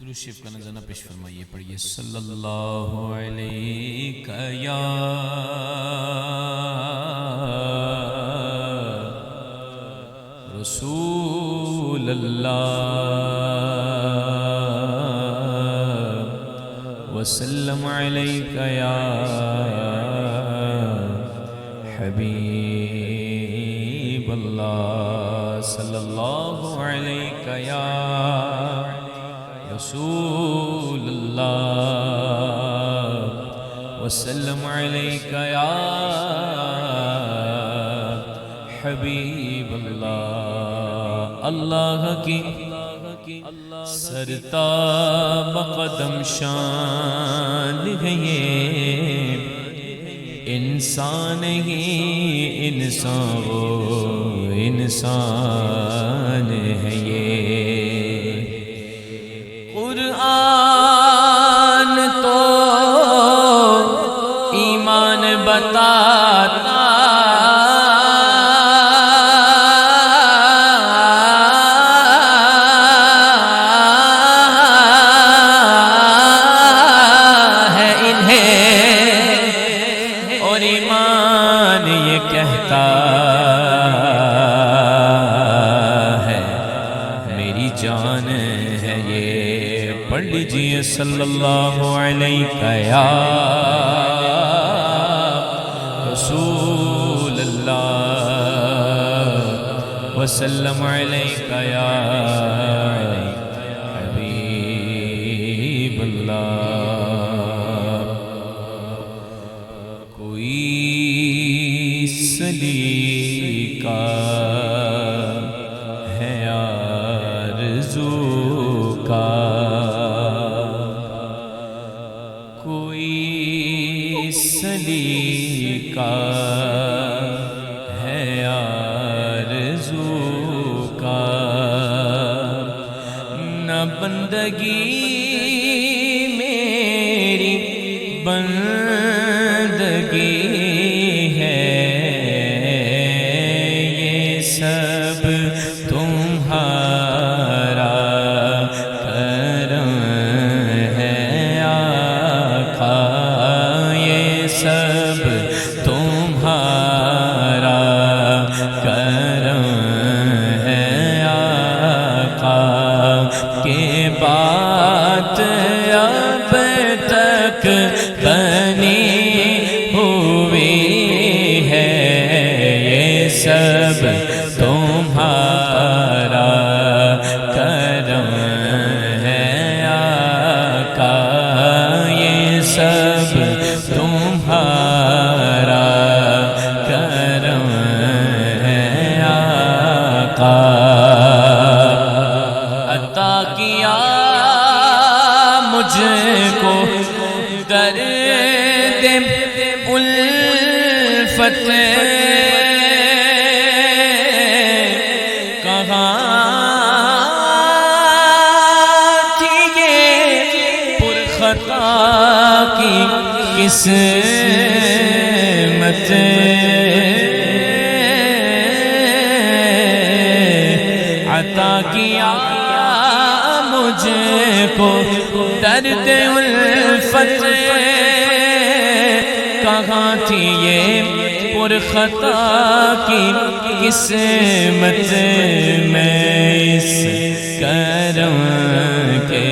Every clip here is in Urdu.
درود شریف کا نذرانہ پیش فرمائیے، پڑھیے صلی اللہ علیہ یا رسول اللہ وسلم علیک یا حبیب اللہ صلی اللہ علیہ یا رسول اللہ وسلم علیک یا حبیب اللہ۔ اللہ کی سرتاب قدم شان ہے یہ، انسان ہی انسان وہ انسان ہے یہ۔ قرآن تو ایمان بتاتا ہے انہیں، اور ایمان یہ کہتا ہے میری جان ہے یہ۔ پڑھ لیجئے صلی اللہ علیہ یا رسول اللہ وسلم علیہ یا حبیب اللہ۔ کوئی سلیقہ ہے آرزو کا، کوئی سلیقہ ہے آرزو کا، نہ بندگی میری بندگی ہے، یہ سب تمہارا کرم ہے آقا، یہ سب تمہارا کرم ہے آقا، کہ بات اب تک بنی ہوئی ہے، یہ سب تمہارا کرم ہے آقا، یہ سب تمہارا کرم ہے آقا۔ عطا کیا مجھ کو درد الفت، کہاں تھی یہ پرخطا کی قسمت، عطا کیا مجھ کو درد الفت، کہاں تھی یہ پرخطا کی قسمت، میں اس کرم کے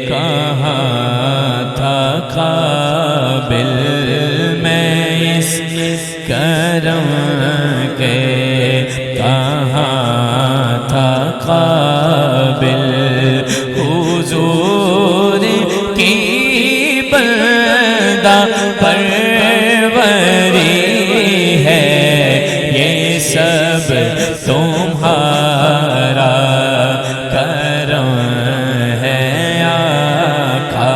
کہاں تھا قابل، میں اس کرم کے کہاں تھا قابل، حضور کی بندہ پروری ہے، یہ سب تمہارا کرم ہے آقا،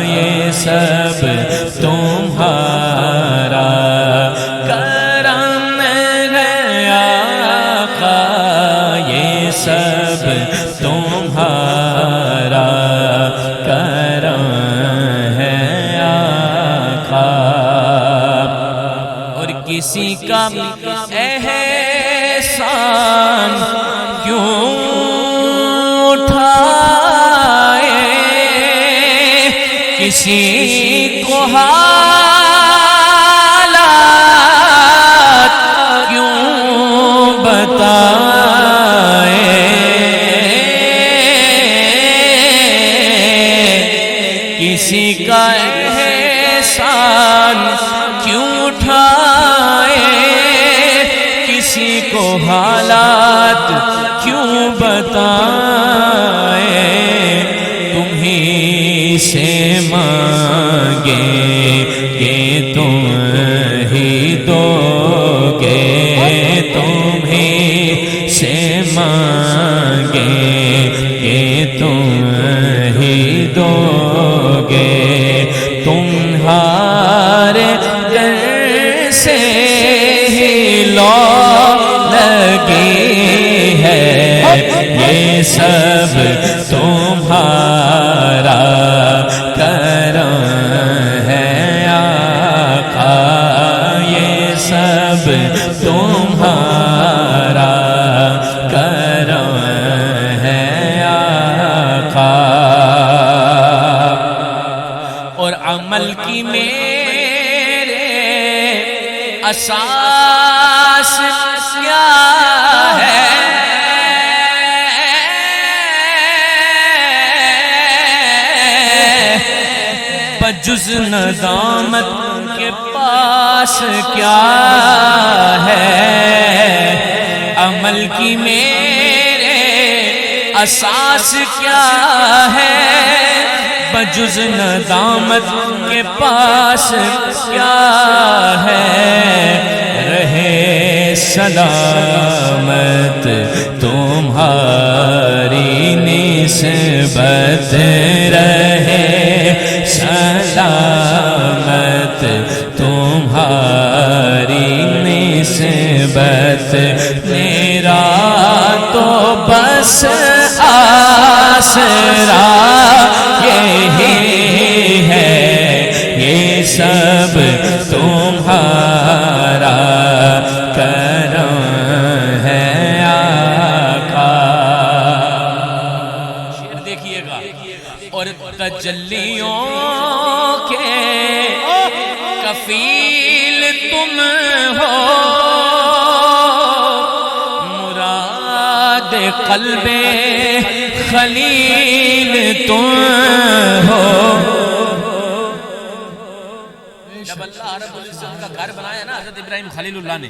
یہ سب تمہارا کرم ہے آقا، یہ سب تمہارا کرم ہے آقا۔ اور کسی کا احسان کیوں اٹھائے کسی کو حالات کیوں بتائے، کسی کا احسان کیوں اٹھائے، کسی کو حالات کیوں بتائے، تمہیں سے مانگیں گے تم ہی دو گے، تمہیں سے مانگیں گے تم ہی دو گے، تمہارے در سے ہی لو لگی ہے، یہ سب تمہارا کرم ہے آقا، یہ سب تمہارا کرم ہے آقا، اور عمل کی میرے اساس کیا ہے، بجز ندامت کے پاس کیا ہے، عمل کی میرے اساس کیا ہے، بجز ندامت کے پاس کیا ہے، رہے سلامت تمہاری نسبت، رہے سلامت تمہاری نسبت، میرا تو بس آسرا یہی ہے، یہ سب تمہارا کرم ہے آقا۔ شعر دیکھیے گا، اور تجلیوں کے کفیل تم ہو، مراد قلب خلیل تم ہو، جب اللہ رب العزت کا گھر بنایا نا حضرت ابراہیم خلیل اللہ نے،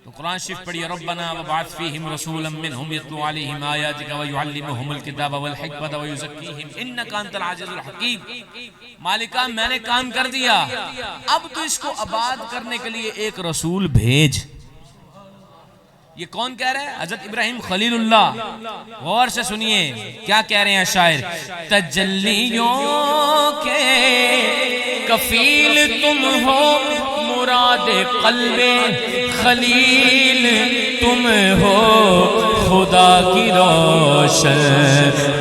تو قرآن شریف پڑھیے، ربنا وابعث فیہم رسولا منہم یتلو علیہم آیاتک ویعلمہم الکتاب والحکمۃ ویزکیہم انک انت العزیز الحکیم۔ مالکہ میں نے کام کر دیا، اب تو اس کو آباد کرنے کے لیے ایک رسول بھیج۔ یہ کون کہہ رہا ہے؟ حضرت ابراہیم خلیل اللہ۔ غور سے سنیے کیا کہہ رہے ہیں شاعر، تجلیوں کے کفیل تم ہو، مراد قلب خلیل تم ہو، خدا کی روشن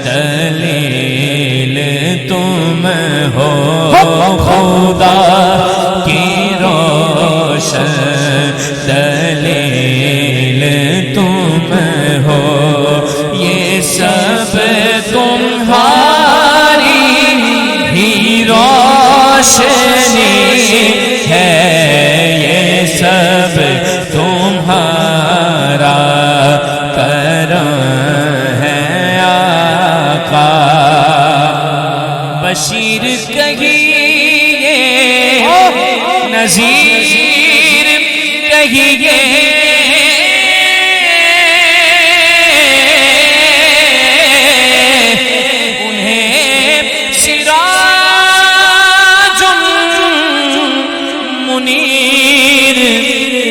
دلیل تم ہو، خدا کی روشن دلیل تم ہو، یہ سب تمہاری ہی روشنی ہے، یہ سب تمہارا کرم ہے آقا۔ بشیر کہیے، نذیر کہیے،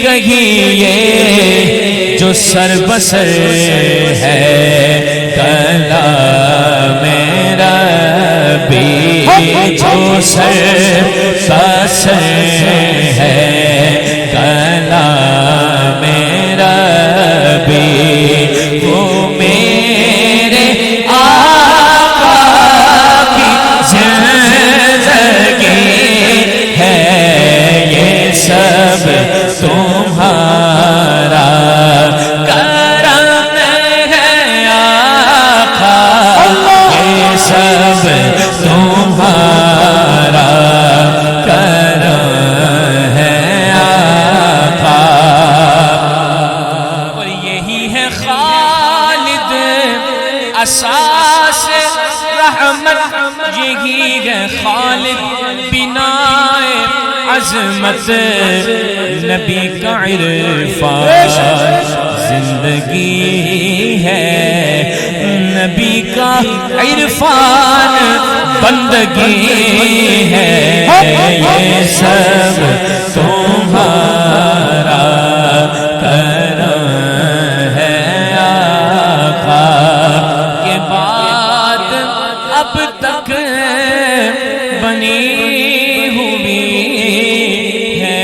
کہیے جو سر بسر ہے کلام ربی، جو سر بسر ہے کلام ربی، وہ میرے آقا کی زندگی ہے، یہ سب تمہارا کرم ہے آقا، یہ سب تمہارا رحمت یہی ہے خالق بنا عظمت نبی کا عرفان زندگی ہے نبی کا عرفان بندگی ہے یہ سب تمہارا کرم ہے آقا یہ بات اب تک بنی ہوئی ہے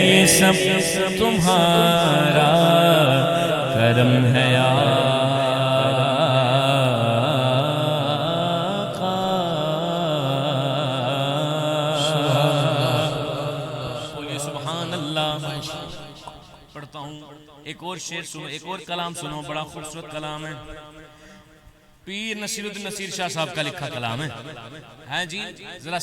یہ سب تمہارا کرم ہے پڑھتا ہوں ایک اور شعر سنو ایک اور کلام سنو بڑا خوبصورت کلام ہے پیر نصیر الدین نصیر شاہ صاحب کا لکھا کلام ہے ہاں جی ذرا